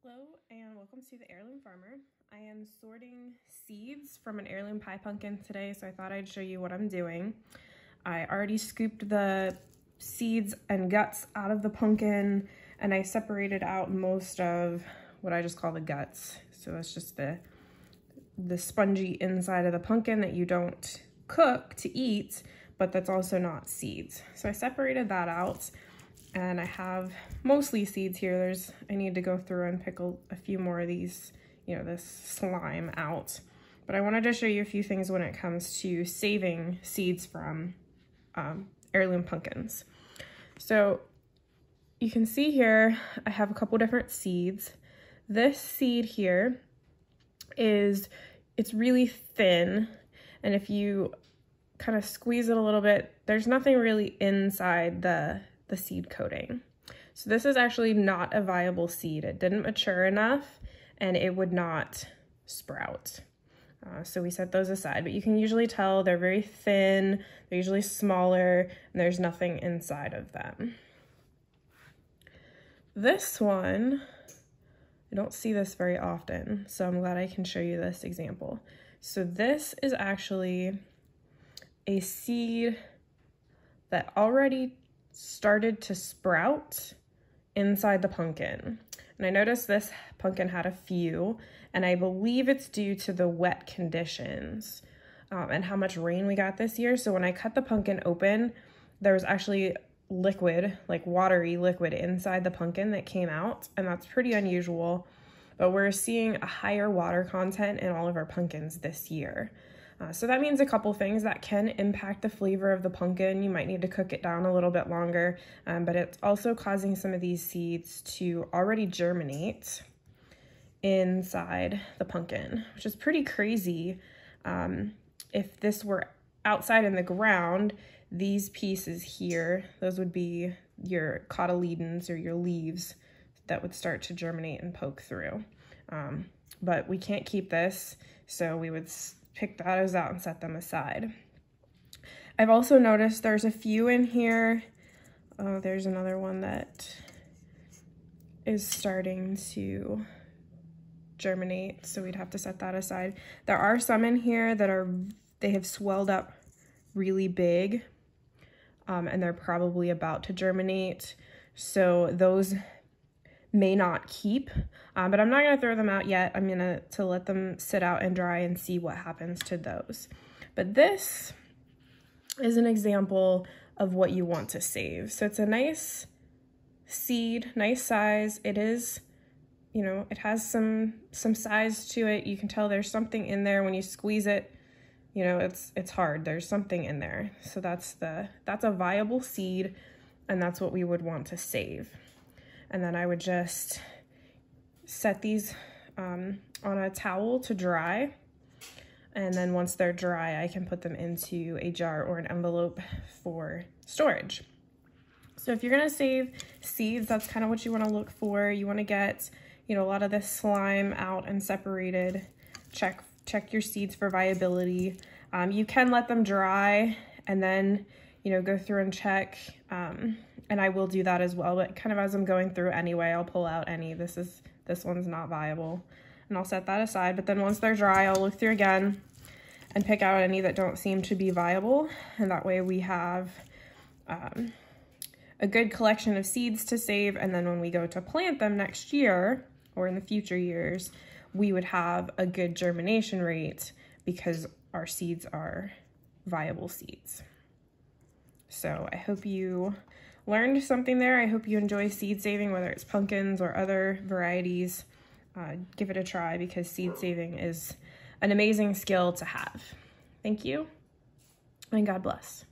Hello and welcome to the Heirloom Farmer. I am sorting seeds from an heirloom pie pumpkin today, so I thought I'd show you what I'm doing. I already scooped the seeds and guts out of the pumpkin, and I separated out most of what I just call the guts. So that's just the spongy inside of the pumpkin that you don't cook to eat, but that's also not seeds. So I separated that out. And I have mostly seeds here. I need to go through and pick a few more of these, this slime out. But I wanted to show you a few things when it comes to saving seeds from heirloom pumpkins. So you can see here, I have a couple different seeds. This seed here it's really thin. And if you kind of squeeze it a little bit, there's nothing really inside the seed coating. So this is actually not a viable seed. It didn't mature enough and it would not sprout. So we set those aside, but you can usually tell they're very thin, they're usually smaller, and there's nothing inside of them. This one, I don't see this very often, so I'm glad I can show you this example. So this is actually a seed that already started to sprout inside the pumpkin. And I noticed this pumpkin had a few, and I believe it's due to the wet conditions and how much rain we got this year. So when I cut the pumpkin open, there was actually liquid, like watery liquid inside the pumpkin that came out, and that's pretty unusual. But we're seeing a higher water content in all of our pumpkins this year. So that means a couple things that can impact the flavor of the pumpkin. You might need to cook it down a little bit longer, but it's also causing some of these seeds to already germinate inside the pumpkin, which is pretty crazy. If this were outside in the ground, these pieces here, those would be your cotyledons or your leaves that would start to germinate and poke through. But we can't keep this, so we would pick those out and set them aside. I've also noticed there's a few in here. There's another one that is starting to germinate, so we'd have to set that aside. There are some in here that they have swelled up really big, and they're probably about to germinate. So those may not keep, but I'm not gonna throw them out yet. I'm gonna let them sit out and dry and see what happens to those. But this is an example of what you want to save. So it's a nice seed, nice size. It is, it has some size to it. You can tell there's something in there when you squeeze it. It's hard. There's something in there. So that's a viable seed, and that's what we would want to save. And then I would just set these on a towel to dry. And then once they're dry, I can put them into a jar or an envelope for storage. So if you're gonna save seeds, that's kind of what you wanna look for. You wanna get, a lot of this slime out and separated. Check your seeds for viability. You can let them dry and then, go through and check. And I will do that as well, but kind of as I'm going through anyway, I'll pull out any, this one's not viable, and I'll set that aside. But then once they're dry, I'll look through again and pick out any that don't seem to be viable. And that way we have a good collection of seeds to save. And then when we go to plant them next year or in the future years, we would have a good germination rate because our seeds are viable seeds. So I hope you learned something there. I hope you enjoy seed saving, whether it's pumpkins or other varieties. Give it a try because seed saving is an amazing skill to have. Thank you, and God bless.